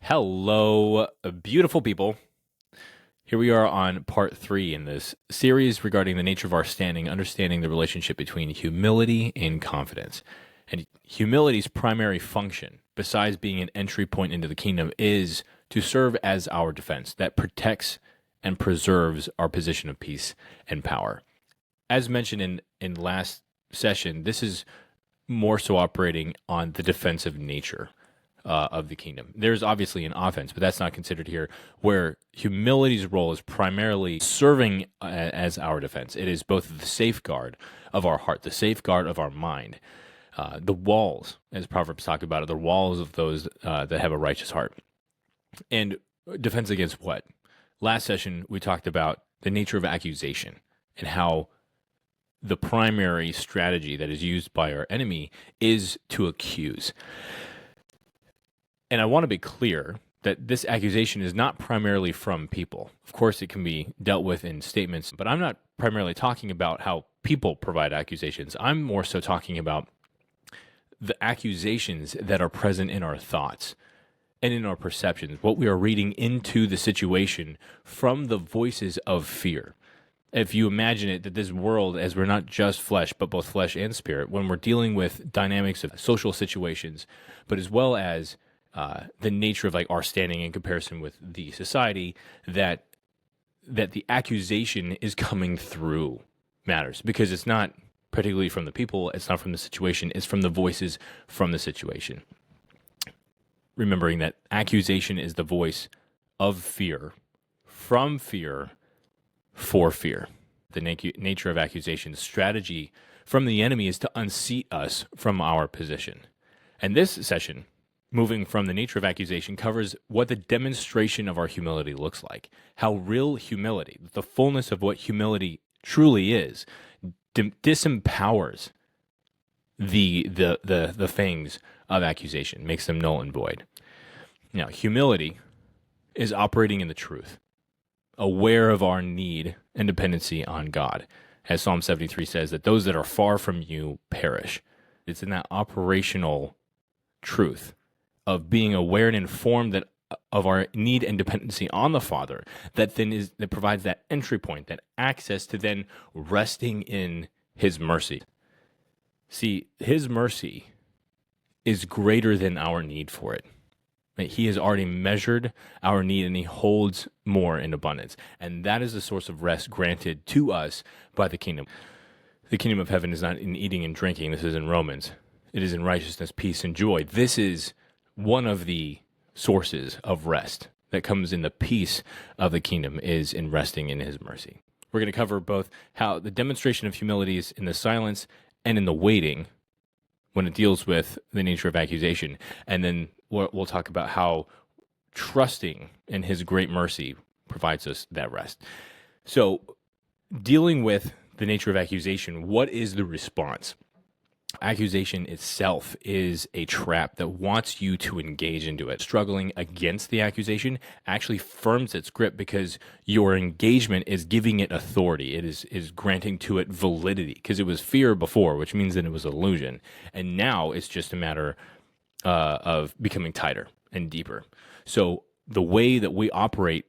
Hello, beautiful people. Here we are on part 3 in this series regarding the nature of our standing, understanding the relationship between humility and confidence. And humility's primary function, besides being an entry point into the kingdom, is to serve as our defense that protects and preserves our position of peace and power. As mentioned in last session, this is more so operating on the defensive nature of the kingdom. There's obviously an offense, but that's not considered here, where humility's role is primarily serving as our defense. It is both the safeguard of our heart, the safeguard of our mind, the walls, as Proverbs talk about it, the walls of those that have a righteous heart. And defense against what? Last session, we talked about the nature of accusation and how the primary strategy that is used by our enemy is to accuse. And I want to be clear that this accusation is not primarily from people. Of course, it can be dealt with in statements, but I'm not primarily talking about how people provide accusations. I'm more so talking about the accusations that are present in our thoughts and in our perceptions, what we are reading into the situation from the voices of fear. If you imagine it, that this world, as we're not just flesh, but both flesh and spirit, when we're dealing with dynamics of social situations, but as well as the nature of like our standing in comparison with the society, that the accusation is coming through matters, because it's not particularly from the people, it's not from the situation, it's from the voices from the situation. Remembering that accusation is the voice of fear, from fear, for fear. The nature of accusation strategy from the enemy is to unseat us from our position. And this session, moving from the nature of accusation, covers what the demonstration of our humility looks like, how real humility, the fullness of what humility truly is, disempowers the things of accusation, makes them null and void. Now, humility is operating in the truth, aware of our need and dependency on God. As Psalm 73 says, that those that are far from you perish. It's in that operational truth of being aware and informed that of our need and dependency on the Father, that provides that entry point, that access to then resting in His mercy. See, His mercy is greater than our need for it. He has already measured our need, and He holds more in abundance. And that is the source of rest granted to us by the kingdom. The kingdom of heaven is not in eating and drinking. This is in Romans. It is in righteousness, peace, and joy. This is one of the sources of rest that comes in the peace of the kingdom, is in resting in His mercy. We're going to cover both how the demonstration of humility is in the silence and in the waiting when it deals with the nature of accusation. And then we'll talk about how trusting in His great mercy provides us that rest. So, dealing with the nature of accusation, what is the response? Accusation itself is a trap that wants you to engage into it. Struggling against the accusation actually firms its grip, because your engagement is giving it authority. It is granting to it validity, because it was fear before, which means that it was illusion. And now it's just a matter of becoming tighter and deeper. So the way that we operate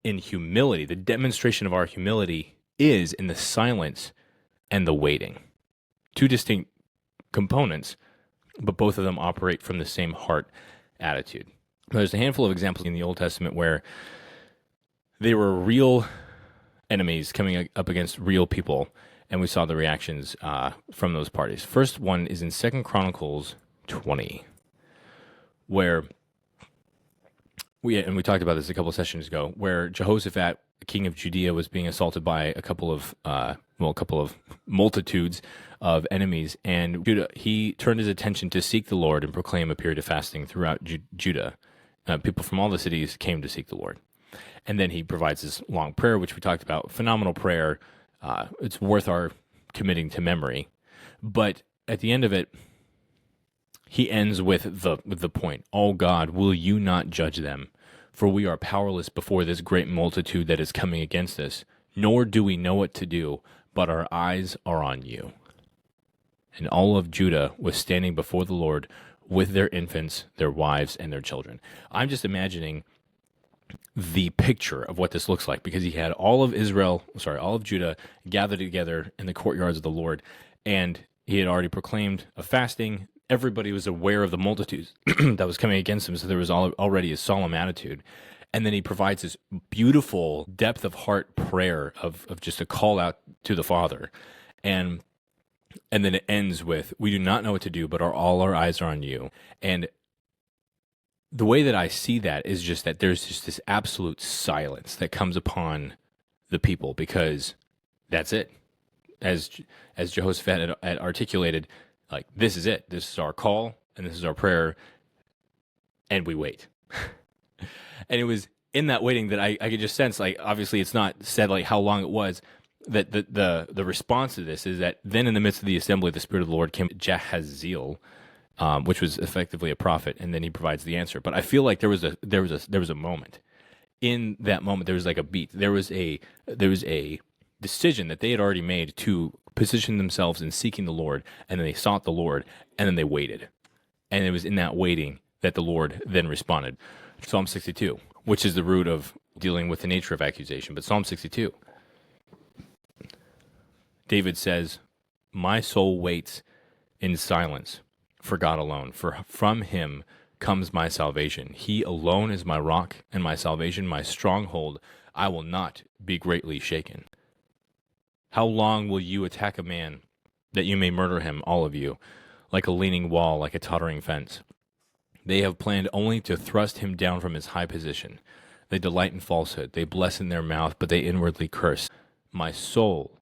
in humility, the demonstration of our humility, is in the silence and the waiting. Two distinct components, but both of them operate from the same heart attitude. There's a handful of examples in the Old Testament where they were real enemies coming up against real people, and we saw the reactions from those parties. First one is in 2 Chronicles 20, where we talked about this a couple of sessions ago, where Jehoshaphat, the king of Judea, was being assaulted by a couple of multitudes of enemies, and Judah, he turned his attention to seek the Lord and proclaim a period of fasting throughout Judah. People from all the cities came to seek the Lord. And then he provides this long prayer, which we talked about, phenomenal prayer. It's worth our committing to memory. But at the end of it, he ends with the point, "Oh God, will you not judge them? For we are powerless before this great multitude that is coming against us, nor do we know what to do, but our eyes are on you." And all of Judah was standing before the Lord, with their infants, their wives, and their children. I'm just imagining the picture of what this looks like, because he had all of Judah gathered together in the courtyards of the Lord, and he had already proclaimed a fasting. Everybody was aware of the multitudes that was coming against him, so there was already a solemn attitude. And then he provides this beautiful depth of heart prayer of just a call out to the Father. And then it ends with, we do not know what to do, but all our eyes are on you. And the way that I see that is just that there's just this absolute silence that comes upon the people, because that's it. As Jehoshaphat had articulated, like, this is it. This is our call, and this is our prayer, and we wait. And it was in that waiting that I could just sense, like, obviously it's not said like how long it was, that the response to this is that then in the midst of the assembly, the Spirit of the Lord came to Jahaziel, which was effectively a prophet, and then he provides the answer. But I feel like there was a moment. In that moment, there was like a beat. There was a decision that they had already made to position themselves in seeking the Lord, and then they sought the Lord, and then they waited. And it was in that waiting that the Lord then responded. Psalm 62, which is the root of dealing with the nature of accusation. But Psalm 62, David says, my soul waits in silence for God alone, for from him comes my salvation. He alone is my rock and my salvation, my stronghold. I will not be greatly shaken. How long will you attack a man that you may murder him, all of you, like a leaning wall, like a tottering fence? They have planned only to thrust him down from his high position. They delight in falsehood. They bless in their mouth, but they inwardly curse. My soul,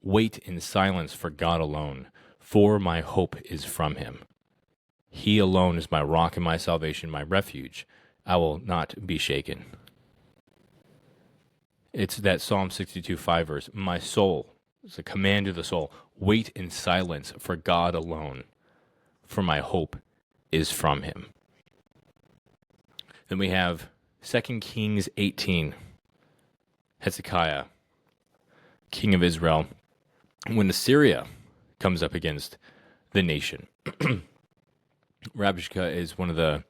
wait in silence for God alone, for my hope is from him. He alone is my rock and my salvation, my refuge. I will not be shaken. It's that Psalm 62:5 verse. My soul, it's a command to the soul. Wait in silence for God alone, for my hope is from him. Then we have 2 Kings 18. Hezekiah, king of Israel, when Assyria comes up against the nation. Rabshakeh is one of the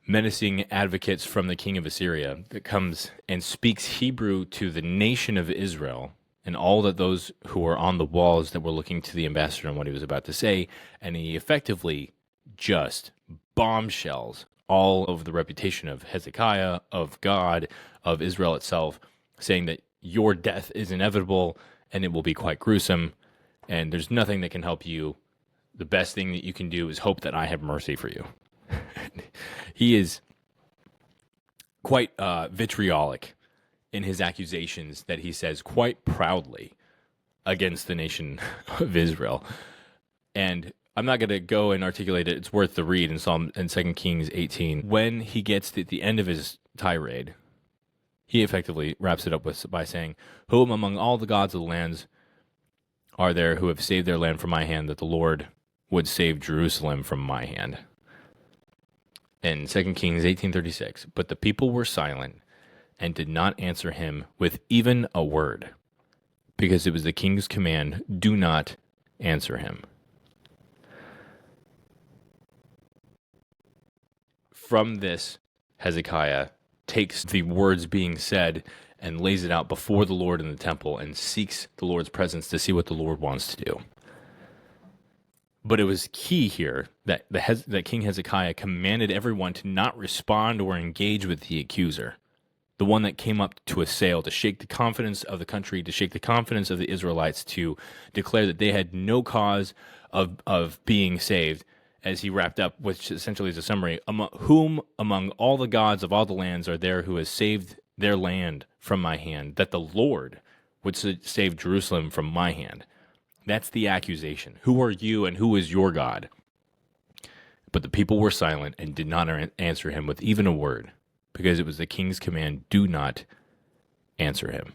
menacing advocates from the king of Assyria that comes and speaks Hebrew to the nation of Israel and all that those who were on the walls that were looking to the ambassador and what he was about to say. And he effectively just bombshells all of the reputation of Hezekiah, of God, of Israel itself, saying that your death is inevitable and it will be quite gruesome, and there's nothing that can help you. The best thing that you can do is hope that I have mercy for you. He is quite vitriolic in his accusations that he says quite proudly against the nation of Israel. And I'm not going to go and articulate it. It's worth the read in 2 Kings 18. When he gets to the end of his tirade, he effectively wraps it up by saying, whom among all the gods of the lands are there who have saved their land from my hand, that the Lord would save Jerusalem from my hand? In 2 Kings 18:36, but the people were silent and did not answer him with even a word, because it was the king's command, do not answer him. From this, Hezekiah takes the words being said and lays it out before the Lord in the temple and seeks the Lord's presence to see what the Lord wants to do. But it was key here that that King Hezekiah commanded everyone to not respond or engage with the accuser, the one that came up to assail, to shake the confidence of the country, to shake the confidence of the Israelites, to declare that they had no cause of being saved, as he wrapped up, which essentially is a summary, whom among all the gods of all the lands are there who has saved their land from my hand, that the Lord would save Jerusalem from my hand. That's the accusation. Who are you and who is your God? But the people were silent and did not answer him with even a word, because it was the king's command, do not answer him.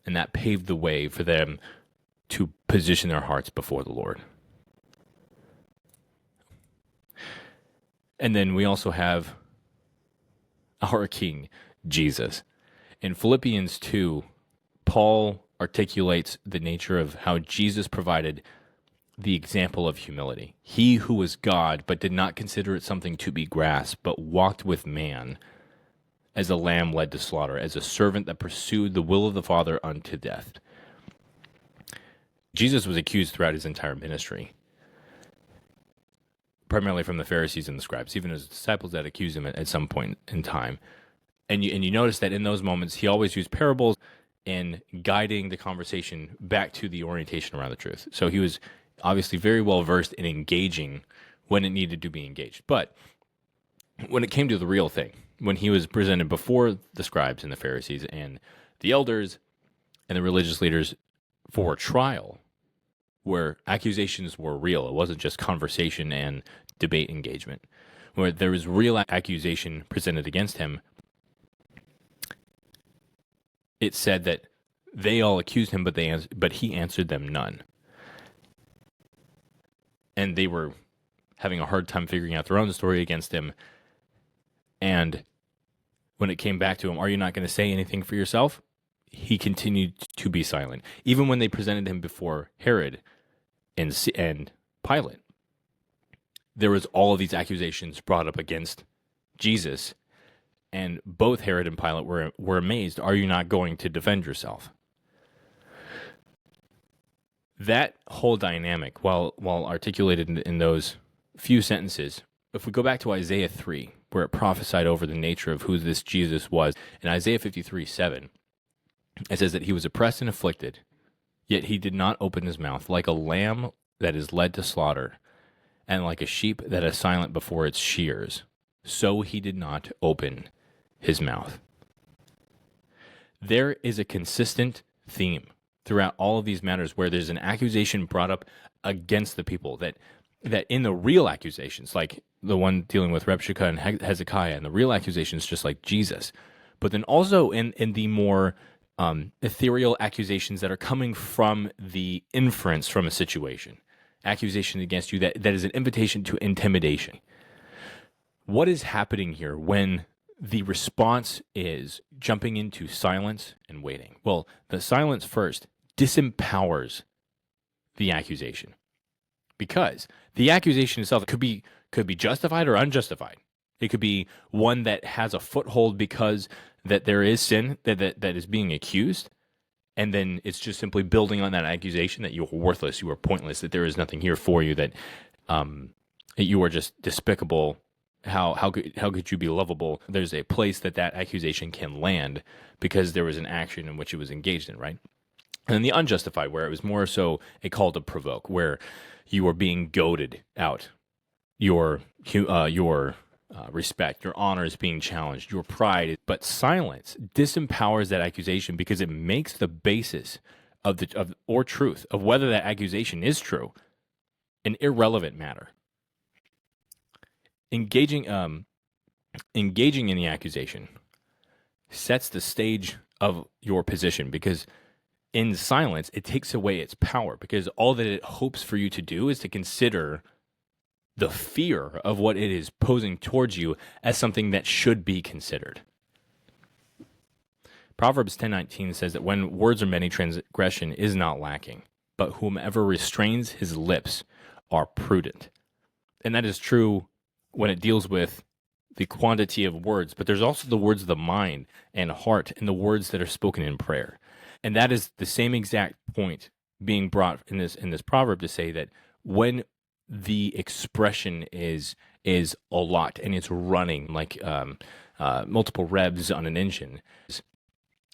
And that paved the way for them to position their hearts before the Lord. And then we also have our King, Jesus. In Philippians 2, Paul articulates the nature of how Jesus provided the example of humility. He who was God, but did not consider it something to be grasped, but walked with man as a lamb led to slaughter, as a servant that pursued the will of the Father unto death. Jesus was accused throughout his entire ministry, primarily from the Pharisees and the scribes, even his disciples that accused him at some point in time. And you notice that in those moments, he always used parables in guiding the conversation back to the orientation around the truth. So he was obviously very well versed in engaging when it needed to be engaged. But when it came to the real thing, when he was presented before the scribes and the Pharisees and the elders and the religious leaders for trial, where accusations were real, it wasn't just conversation and debate engagement, where there was real accusation presented against him, it said that they all accused him, but he answered them none. And they were having a hard time figuring out their own story against him. And when it came back to him, are you not going to say anything for yourself? He continued to be silent. Even when they presented him before Herod and Pilate, there was all of these accusations brought up against Jesus. And both Herod and Pilate were amazed. Are you not going to defend yourself? That whole dynamic, while articulated in those few sentences, if we go back to Isaiah 3, where it prophesied over the nature of who this Jesus was, in Isaiah 53:7, it says that he was oppressed and afflicted, yet he did not open his mouth, like a lamb that is led to slaughter, and like a sheep that is silent before its shears, so he did not open his mouth. There is a consistent theme throughout all of these matters where there's an accusation brought up against the people, that in the real accusations, like the one dealing with Rebshakeh and Hezekiah, and the real accusations just like Jesus, but then also in the more ethereal accusations that are coming from the inference from a situation, accusation against you that is an invitation to intimidation. What is happening here when the response is jumping into silence and waiting? Well, the silence first disempowers the accusation, because the accusation itself could be justified or unjustified. It could be one that has a foothold because that there is sin that is being accused, and then it's just simply building on that accusation that you are worthless, you are pointless, that there is nothing here for you, that you are just despicable. How could you be lovable? There's a place that accusation can land because there was an action in which it was engaged in, right? And then the unjustified, where it was more so a call to provoke, where you are being goaded out, your respect, your honor is being challenged, your pride. But silence disempowers that accusation because it makes the basis of truth of whether that accusation is true an irrelevant matter. Engaging in the accusation sets the stage of your position, because in silence, it takes away its power, because all that it hopes for you to do is to consider the fear of what it is posing towards you as something that should be considered. Proverbs 10:19 says that when words are many, transgression is not lacking, but whomever restrains his lips are prudent. And that is true when it deals with the quantity of words, but there's also the words of the mind and heart and the words that are spoken in prayer. And that is the same exact point being brought in this proverb, to say that when the expression is a lot and it's running like multiple revs on an engine,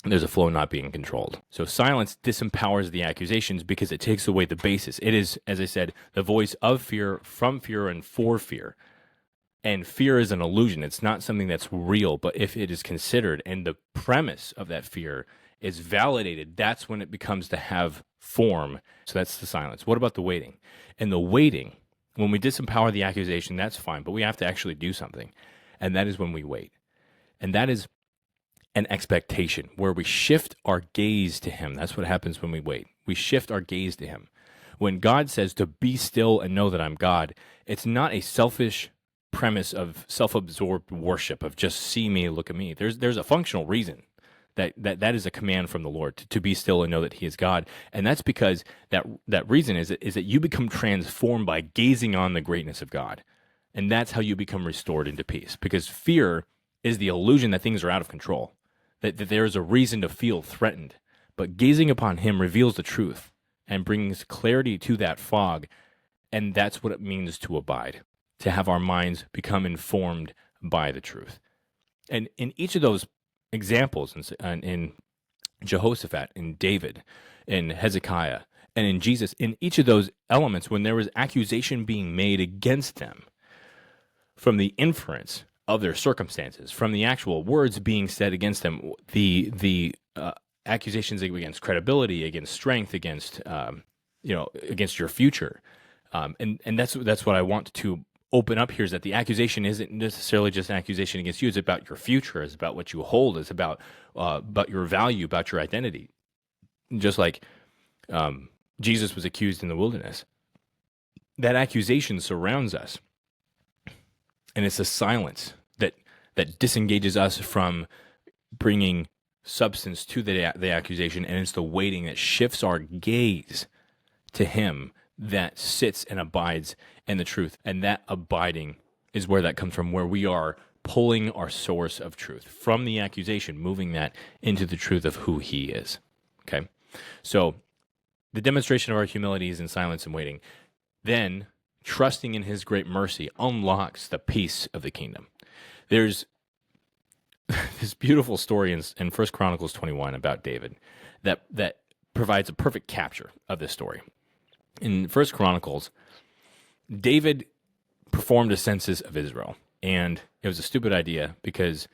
there's a flow not being controlled. So silence disempowers the accusations because it takes away the basis. It is, as I said, the voice of fear, from fear, and for fear. And fear is an illusion. It's not something that's real, but if it is considered and the premise of that fear is validated, that's when it becomes to have form. So that's the silence. What about the waiting? And the waiting, when we disempower the accusation, that's fine, but we have to actually do something. And that is when we wait. And that is an expectation where we shift our gaze to him. That's what happens when we wait. We shift our gaze to him. When God says to be still and know that I'm God, it's not a selfish premise of self-absorbed worship of just see me, look at me. There's a functional reason That is a command from the Lord to be still and know that He is God. And that's because that reason is that you become transformed by gazing on the greatness of God. And that's how you become restored into peace. Because fear is the illusion that things are out of control, that there is a reason to feel threatened. But gazing upon Him reveals the truth and brings clarity to that fog. And that's what it means to abide, to have our minds become informed by the truth. And in each of those examples, in Jehoshaphat, in David, in Hezekiah, and in Jesus, in each of those elements, when there was accusation being made against them, from the inference of their circumstances, from the actual words being said against them, the accusations against credibility, against strength, against against your future, and that's what I want to open up here, is that the accusation isn't necessarily just an accusation against you. It's about your future. It's about what you hold. It's about your value, about your identity. Just like Jesus was accused in the wilderness, that accusation surrounds us. And it's a silence that disengages us from bringing substance to the accusation, and it's the waiting that shifts our gaze to Him that sits and abides in the truth. And that abiding is where that comes from, where we are pulling our source of truth from the accusation, moving that into the truth of who He is. Okay? So the demonstration of our humility is in silence and waiting. Then trusting in His great mercy unlocks the peace of the kingdom. There's this beautiful story in 1 Chronicles 21 about David that provides a perfect capture of this story. In 1 Chronicles, David performed a census of Israel, and it was a stupid idea because,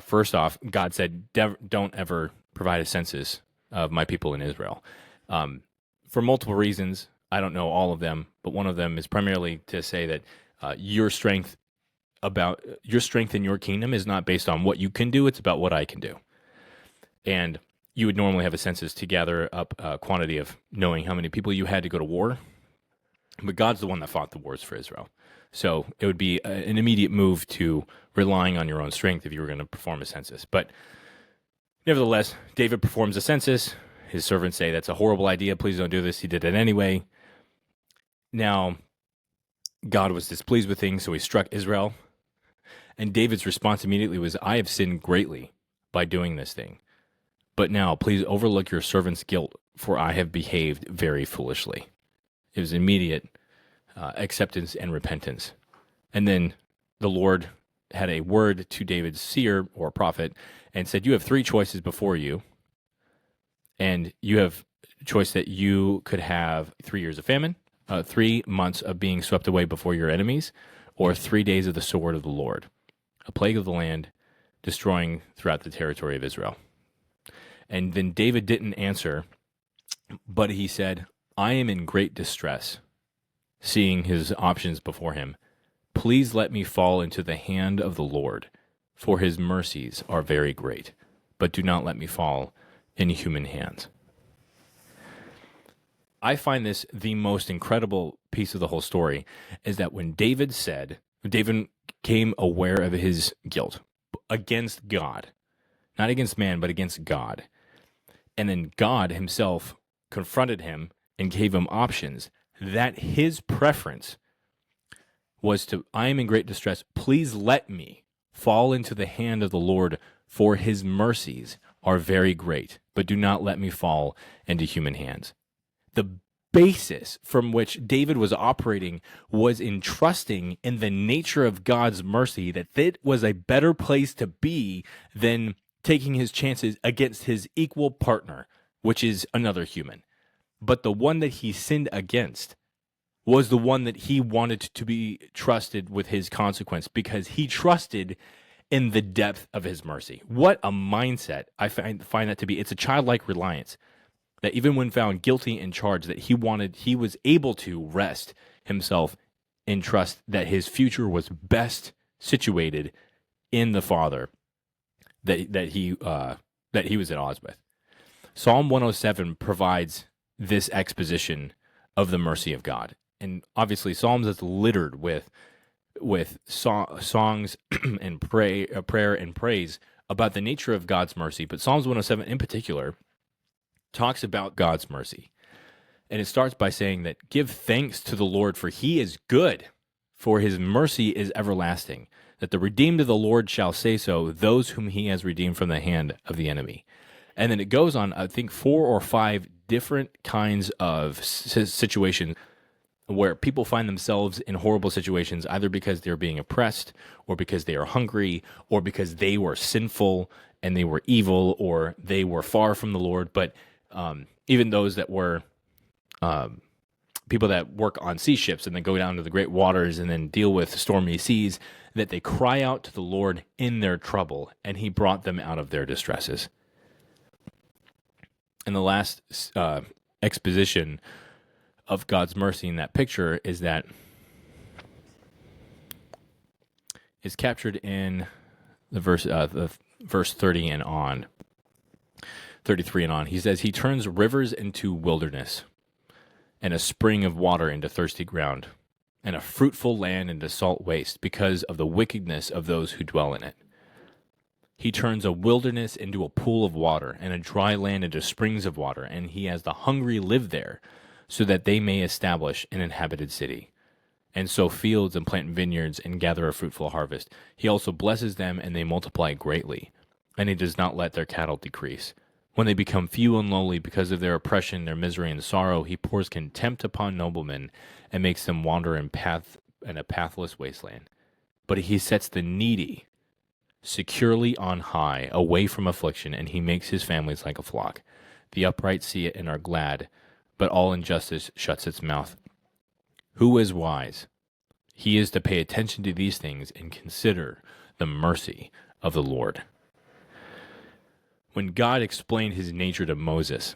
first off, God said, don't ever provide a census of my people in Israel. For multiple reasons, I don't know all of them, but one of them is primarily to say that your strength in your kingdom is not based on what you can do, it's about what I can do. And you would normally have a census to gather up a quantity of knowing how many people you had to go to war, but God's the one that fought the wars for Israel. So it would be an immediate move to relying on your own strength if you were going to perform a census. But nevertheless, David performs a census. His servants say, that's a horrible idea, please don't do this. He did it anyway. Now, God was displeased with things, so He struck Israel. And David's response immediately was, I have sinned greatly by doing this thing. But now, please overlook your servant's guilt, for I have behaved very foolishly. It was immediate acceptance and repentance. And then the Lord had a word to David's seer or prophet and said, you have three choices before you. And you have a choice that you could have 3 years of famine, 3 months of being swept away before your enemies, or 3 days of the sword of the Lord, a plague of the land, destroying throughout the territory of Israel. And then David didn't answer, but he said, I am in great distress, seeing his options before him. Please let me fall into the hand of the Lord, for His mercies are very great, but do not let me fall in human hands. I find this the most incredible piece of the whole story, is that when David became aware of his guilt against God, not against man, but against God. And then God Himself confronted him and gave him options, that his preference was to, I am in great distress, please let me fall into the hand of the Lord, for His mercies are very great, but do not let me fall into human hands. The basis from which David was operating was in trusting in the nature of God's mercy, that it was a better place to be than taking his chances against his equal partner, which is another human. But the one that he sinned against was the one that he wanted to be trusted with his consequence, because he trusted in the depth of His mercy. What a mindset. I find that to be. It's a childlike reliance, that even when found guilty and charged, that he was able to rest himself in trust that his future was best situated in the Father that he was at odds with. Psalm 107 provides this exposition of the mercy of God. And obviously, Psalms is littered with songs and prayer and praise about the nature of God's mercy, but Psalms 107 in particular talks about God's mercy. And it starts by saying that give thanks to the Lord, for he is good, for his mercy is everlasting. That the redeemed of the Lord shall say so, those whom he has redeemed from the hand of the enemy. And then it goes on, I think, 4 or 5 different kinds of situations where people find themselves in horrible situations, either because they're being oppressed, or because they are hungry, or because they were sinful and they were evil, or they were far from the Lord. But even those that were people that work on sea ships and then go down to the great waters and then deal with stormy seas, that they cry out to the Lord in their trouble, and he brought them out of their distresses. And the last exposition of God's mercy in that picture is that is captured in the verse 30 and on, 33 and on. He says, he turns rivers into wilderness, and a spring of water into thirsty ground, and a fruitful land into salt waste, because of the wickedness of those who dwell in it. He turns a wilderness into a pool of water, and a dry land into springs of water, and he has the hungry live there, so that they may establish an inhabited city, and sow fields and plant vineyards and gather a fruitful harvest. He also blesses them, and they multiply greatly, and he does not let their cattle decrease. When they become few and lowly because of their oppression, their misery, and sorrow, he pours contempt upon noblemen and makes them wander in a pathless wasteland. But he sets the needy securely on high, away from affliction, and he makes his families like a flock. The upright see it and are glad, but all injustice shuts its mouth. Who is wise? He is to pay attention to these things and consider the mercy of the Lord. When God explained his nature to Moses,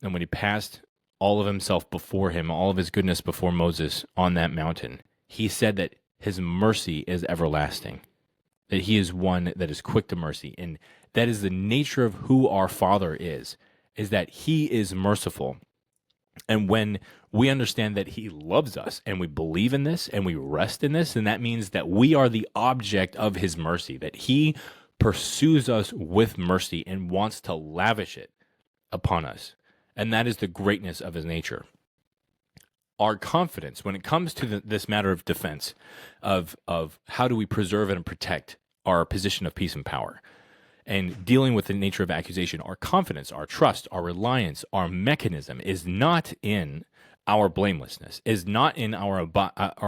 and when he passed all of himself before him, all of his goodness before Moses on that mountain, he said that his mercy is everlasting, that he is one that is quick to mercy. And that is the nature of who our Father is that he is merciful. And when we understand that he loves us and we believe in this and we rest in this, then that means that we are the object of his mercy, that he pursues us with mercy and wants to lavish it upon us. And that is the greatness of his nature. Our confidence, when it comes to this matter of defense, of how do we preserve and protect our position of peace and power, and dealing with the nature of accusation, our confidence, our trust, our reliance, our mechanism is not in our blamelessness, is not in our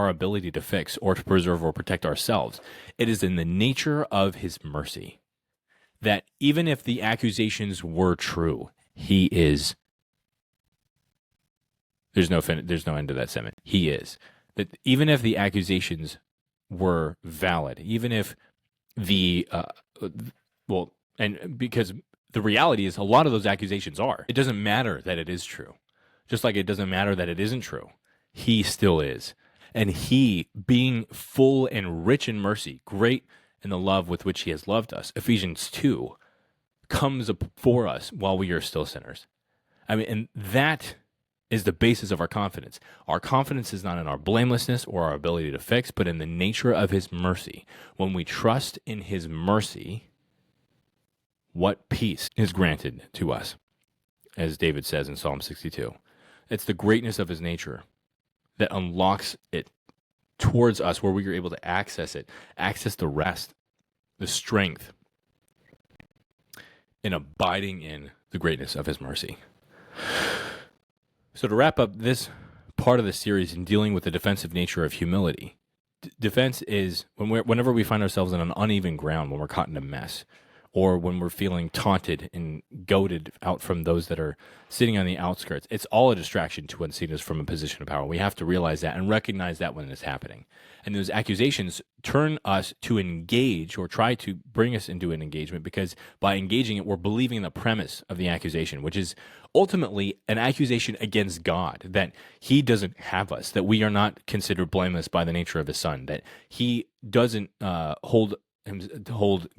ability to fix or to preserve or protect ourselves. It is in the nature of his mercy, that even if the accusations were true, he is. There's no end to that sentiment. He is. That even if the accusations were valid, even if and because the reality is a lot of those accusations are. It doesn't matter that it is true. Just like it doesn't matter that it isn't true. He still is. And he, being full and rich in mercy, great in the love with which he has loved us, Ephesians 2, comes up for us while we are still sinners. And that is the basis of our confidence. Our confidence is not in our blamelessness or our ability to fix, but in the nature of his mercy. When we trust in his mercy, what peace is granted to us, as David says in Psalm 62. It's the greatness of his nature that unlocks it towards us, where we are able to access it, access the rest, the strength, in abiding in the greatness of his mercy. So to wrap up this part of the series in dealing with the defensive nature of humility, defense is whenever we find ourselves in an uneven ground, when we're caught in a mess, or when we're feeling taunted and goaded out from those that are sitting on the outskirts. It's all a distraction to unseen us from a position of power. We have to realize that and recognize that when it's happening. And those accusations turn us to engage or try to bring us into an engagement, because by engaging it, we're believing the premise of the accusation, which is ultimately an accusation against God, that he doesn't have us, that we are not considered blameless by the nature of his son, that he doesn't hold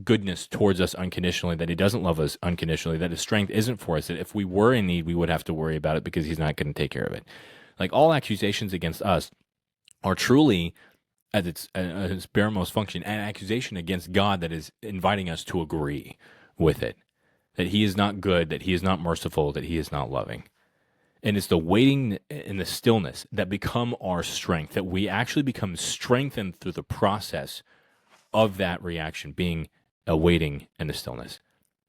goodness towards us unconditionally, that he doesn't love us unconditionally, that his strength isn't for us, that if we were in need, we would have to worry about it because he's not going to take care of it. Like, all accusations against us are truly its baremost function, an accusation against God that is inviting us to agree with it, that he is not good, that he is not merciful, that he is not loving. And it's the waiting and the stillness that become our strength, that we actually become strengthened through the process of that reaction, being a waiting and the stillness.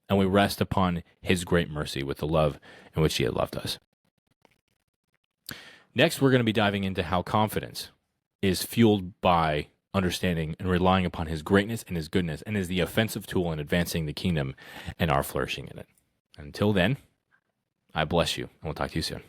And we rest upon his great mercy with the love in which he had loved us. Next, we're going to be diving into how confidence is fueled by understanding and relying upon his greatness and his goodness, and is the offensive tool in advancing the kingdom and our flourishing in it. Until then, I bless you, and we'll talk to you soon.